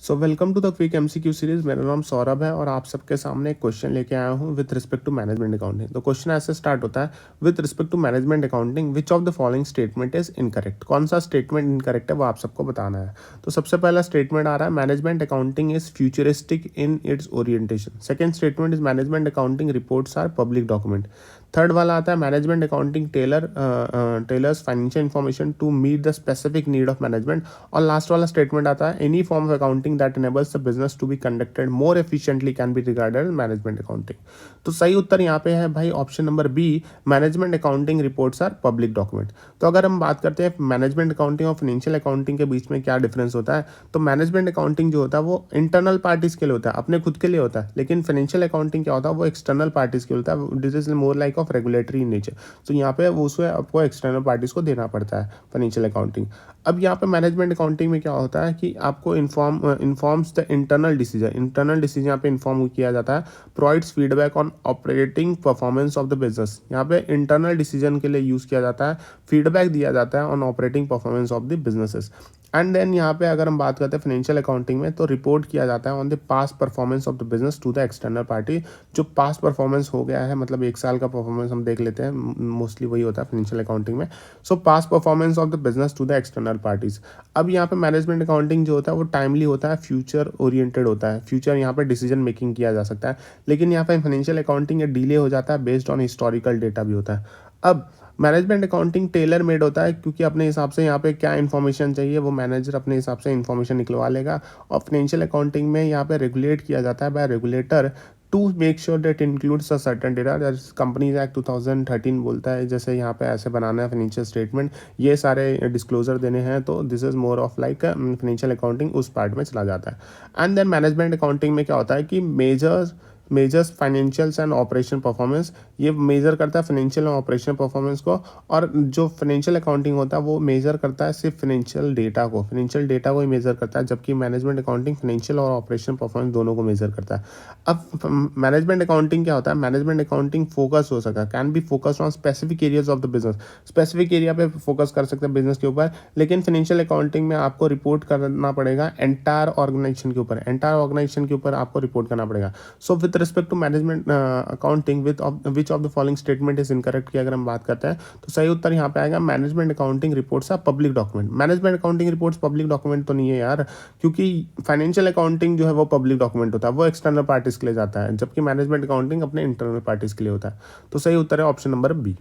So welcome to the quick MCQ series. मेरा नाम सौरभ है और आप सबके सामने एक क्वेश्चन लेके आया हूँ with respect to management accounting. तो क्वेश्चन ऐसे स्टार्ट होता है, with respect to management accounting which of the following statement is incorrect. कौन सा स्टेटमेंट इनकरेक्ट है वो आप सबको बताना है। तो सबसे पहला स्टेटमेंट आ रहा है, management accounting is futuristic in its orientation. Second statement is management accounting reports are public document. Third वाला आता है, management accounting tailors financial information to meet the specific need of management. और लास्ट वाला statement आता है, any form of accounting that enables the business to be conducted more efficiently can be regarded as management accounting। तो सही उत्तर यहाँ पे है भाई option number B, management accounting reports are public document. तो अगर हम बात करते हैं मैनेजमेंट अकाउंटिंग और फाइनेंशियल अकाउंटिंग के बीच में क्या डिफरेंस होता है, तो मैनेजमेंट अकाउंटिंग जो होता है वो इंटरनल पार्टीज के लिए होता है, अपने खुद के लिए होता है। लेकिन फाइनेंशियल अकाउंटिंग क्या होता है, वो एक्सटर्नल पार्टीज के लिए होता है। This is more like of regulatory nature. तो यहाँ पे वो उसमें आपको एक्सटर्नल पार्टीज को देना पड़ता है फाइनेंशियल अकाउंटिंग। अब यहाँ पे मैनेजमेंट अकाउंटिंग में क्या होता है कि आपको इन्फॉर्म्स द इंटरनल डिसीजन यहाँ पे इन्फॉर्म किया जाता है, provides feedback on operating performance of the business. यहाँ पे इंटरनल डिसीजन के लिए यूज़ किया जाता है, फीडबैक दिया जाता है on operating performance of the businesses. And then यहाँ पे अगर हम बात करते हैं फाइनेंशियल अकाउंटिंग में, तो रिपोर्ट किया जाता है on the past performance of the business to the external party. जो पास्ट परफॉर्मेंस हो गया है, मतलब एक साल का परफॉर्मेंस हम देख लेते हैं, मोस्टली वही होता है फाइनेंशियल अकाउंटिंग में। So past performance of the business to the external parties. अब यहाँ पे मैनेजमेंट अकाउंटिंग जो होता है वो टाइमली होता है, फ्यूचर ओरिएंटेड होता है, फ्यूचर यहाँ पे डिसीजन मेकिंग किया जा सकता है। लेकिन यहाँ पे फाइनेंशियल अकाउंटिंग डिले हो जाता है, बेस्ड ऑन हिस्टोरिकल डेटा भी होता है। अब मैनेजमेंट अकाउंटिंग टेलर मेड होता है, क्योंकि अपने हिसाब से यहाँ पे क्या इन्फॉर्मेशन चाहिए वो मैनेजर अपने हिसाब से इन्फॉर्मेशन निकलवा लेगा। और फाइनेंशियल अकाउंटिंग में यहाँ पे रेगुलेट किया जाता है by regulator to make sure that includes a certain data. Companies act 2013 बोलता है जैसे यहाँ पे ऐसे बनाना है फाइनेंशियल स्टेटमेंट, ये सारे डिस्क्लोजर देने हैं। तो this is more of like financial accounting उस पार्ट में चला जाता है। एंड देन मैनेजमेंट अकाउंटिंग में क्या होता है कि measures financials and operation performance, ये मेजर करता है फाइनेंशियल और ऑपरेशन परफॉर्मेंस को। और जो फाइनेंशियल अकाउंटिंग होता है वो मेजर करता है सिर्फ फाइनेंशियल डेटा को ही मेजर करता है, जबकि मैनेजमेंट अकाउंटिंग फाइनेंशियल और ऑपरेशन परफॉर्मेंस दोनों को मेजर करता है। अब मैनेजमेंट अकाउंटिंग क्या होता है, मैनेजमेंट अकाउंटिंग फोकस हो सकता है, can be focused on specific areas of the business. Specific area पे फोकस कर सकते हैं बिजनेस के ऊपर। लेकिन फाइनेंशियल अकाउंटिंग में आपको रिपोर्ट करना पड़ेगा एंटायर ऑर्गेनाइजेशन के ऊपर आपको रिपोर्ट करना पड़ेगा। So with respect to management accounting which of the following statement is incorrect की अगर हम बात करते हैं, तो सही उत्तर यहाँ पे आएगा, management accounting reports are public document. Management accounting reports public document तो नहीं है यार, क्योंकि फाइनेंशियल अकाउंटिंग जो है वो पब्लिक डॉक्यूमेंट होता है, वो एक्सटर्नल पार्टीज के लिए जाता है, जबकि मैनेजमेंट अकाउंटिंग अपने इंटरनल पार्टीज के लिए होता है। तो सही उत्तर है ऑप्शन नंबर बी।